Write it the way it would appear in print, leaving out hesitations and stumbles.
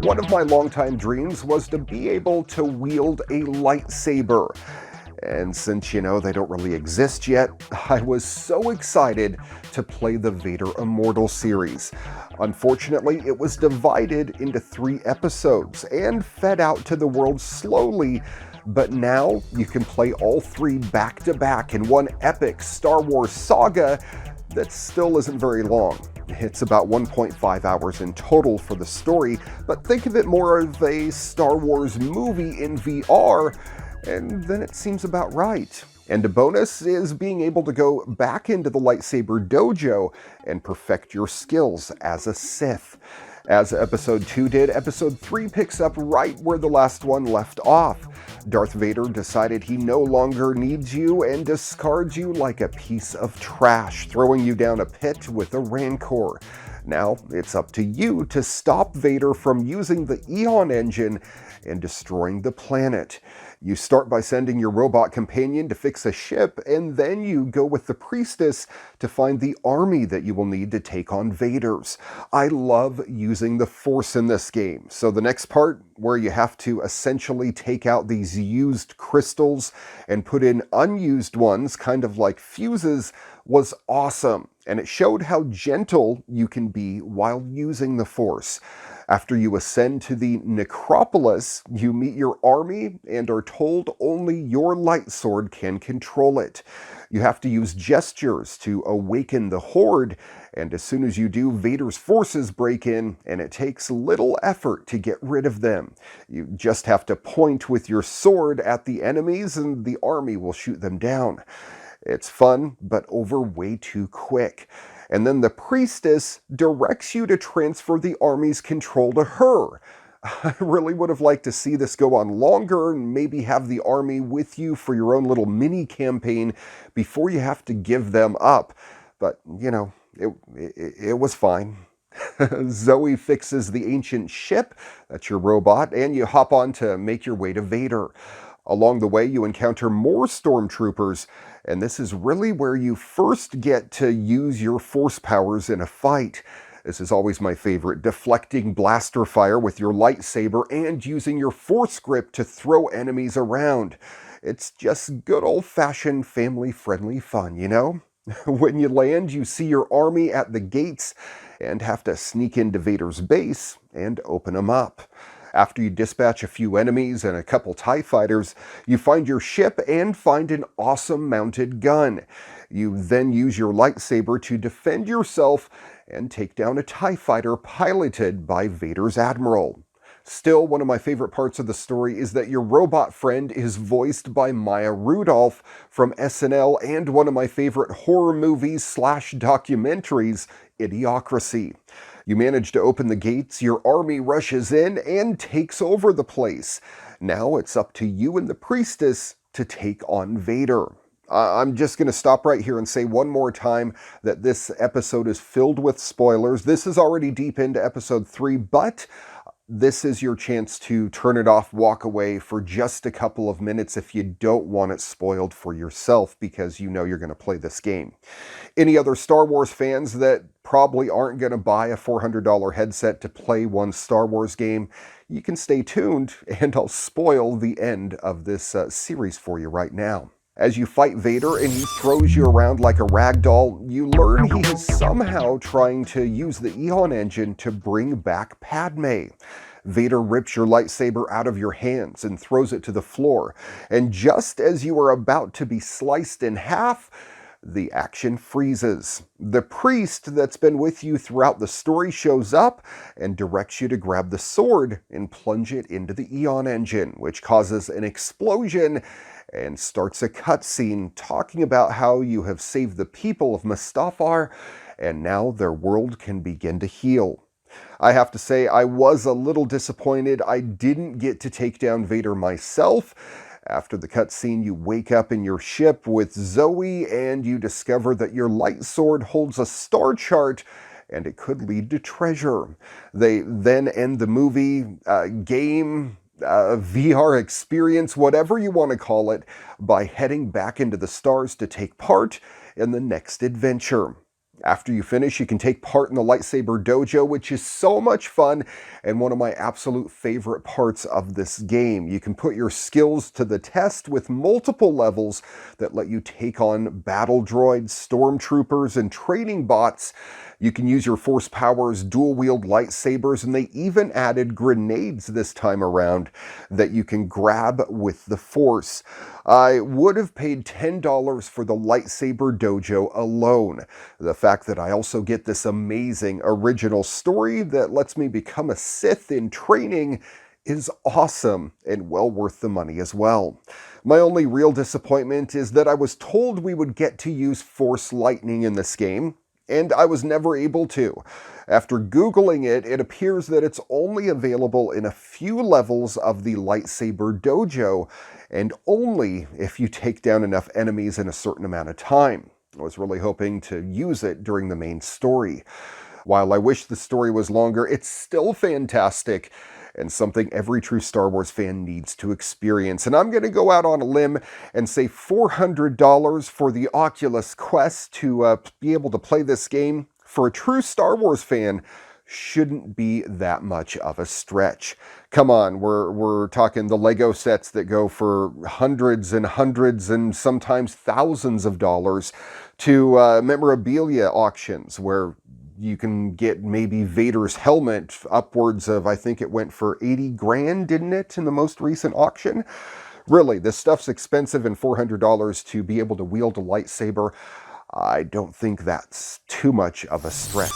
One of my longtime dreams was to be able to wield a lightsaber. And since, they don't really exist yet, I was so excited to play the Vader Immortal series. Unfortunately, it was divided into 3 episodes and fed out to the world slowly, but now you can play all 3 back to back in one epic Star Wars saga that still isn't very long. It's about 1.5 hours in total for the story, but think of it more of a Star Wars movie in VR, and then it seems about right. And a bonus is being able to go back into the lightsaber dojo and perfect your skills as a Sith. As episode 2 did, episode 3 picks up right where the last one left off. Darth Vader decided he no longer needs you and discards you like a piece of trash, throwing you down a pit with a Rancor. Now, it's up to you to stop Vader from using the Eon engine and destroying the planet. You start by sending your robot companion to fix a ship, and then you go with the priestess to find the army that you will need to take on Vader's. I love using the Force in this game, so the next part, where you have to essentially take out these used crystals and put in unused ones, kind of like fuses, was awesome, and it showed how gentle you can be while using the Force. After you ascend to the necropolis, you meet your army and are told only your light sword can control it. You have to use gestures to awaken the Horde, and as soon as you do, Vader's forces break in, and it takes little effort to get rid of them. You just have to point with your sword at the enemies, and the army will shoot them down. It's fun, but over way too quick. And then the priestess directs you to transfer the army's control to her. I really would have liked to see this go on longer and maybe have the army with you for your own little mini campaign before you have to give them up. But, it was fine. Zoe fixes the ancient ship, that's your robot, and you hop on to make your way to Vader. Along the way, you encounter more stormtroopers, and this is really where you first get to use your force powers in a fight. This is always my favorite, deflecting blaster fire with your lightsaber and using your force grip to throw enemies around. It's just good old-fashioned family-friendly fun, When you land, you see your army at the gates and have to sneak into Vader's base and open them up. After you dispatch a few enemies and a couple TIE fighters, you find your ship and find an awesome mounted gun. You then use your lightsaber to defend yourself and take down a TIE fighter piloted by Vader's Admiral. Still, one of my favorite parts of the story is that your robot friend is voiced by Maya Rudolph from SNL and one of my favorite horror movies / documentaries, Idiocracy. You manage to open the gates, your army rushes in and takes over the place. Now it's up to you and the priestess to take on Vader. I'm just going to stop right here and say one more time that this episode is filled with spoilers. This is already deep into episode 3, but this is your chance to turn it off, walk away for just a couple of minutes if you don't want it spoiled for yourself because you know you're going to play this game. Any other Star Wars fans that probably aren't going to buy a $400 headset to play one Star Wars game, you can stay tuned and I'll spoil the end of this series for you right now. As you fight Vader and he throws you around like a rag doll, you learn he is somehow trying to use the Eon engine to bring back Padme. Vader rips your lightsaber out of your hands and throws it to the floor, and just as you are about to be sliced in half, the action freezes. The priest that's been with you throughout the story shows up and directs you to grab the sword and plunge it into the Eon engine, which causes an explosion and starts a cutscene talking about how you have saved the people of Mustafar and now their world can begin to heal. I have to say, I was a little disappointed I didn't get to take down Vader myself. After the cutscene, you wake up in your ship with Zoe and you discover that your light sword holds a star chart and it could lead to treasure. They then end the movie, game, VR experience, whatever you want to call it, by heading back into the stars to take part in the next adventure. After you finish, you can take part in the lightsaber dojo, which is so much fun and one of my absolute favorite parts of this game. You can put your skills to the test with multiple levels that let you take on battle droids, stormtroopers, and training bots. You can use your force powers, dual-wield lightsabers, and they even added grenades this time around that you can grab with the force. I would have paid $10 for the lightsaber dojo alone. The fact that I also get this amazing original story that lets me become a Sith in training is awesome and well worth the money as well. My only real disappointment is that I was told we would get to use Force Lightning in this game, and I was never able to. After Googling it, it appears that it's only available in a few levels of the lightsaber dojo, and only if you take down enough enemies in a certain amount of time. I was really hoping to use it during the main story. While I wish the story was longer, it's still fantastic and something every true Star Wars fan needs to experience. And I'm going to go out on a limb and say $400 for the Oculus Quest to be able to play this game for a true Star Wars fan shouldn't be that much of a stretch. Come on, we're talking the Lego sets that go for hundreds and hundreds and sometimes thousands of dollars, to memorabilia auctions where you can get maybe Vader's helmet upwards of, I think it went for 80 grand, didn't it, in the most recent auction? Really, this stuff's expensive, and $400 to be able to wield a lightsaber, I don't think that's too much of a stretch.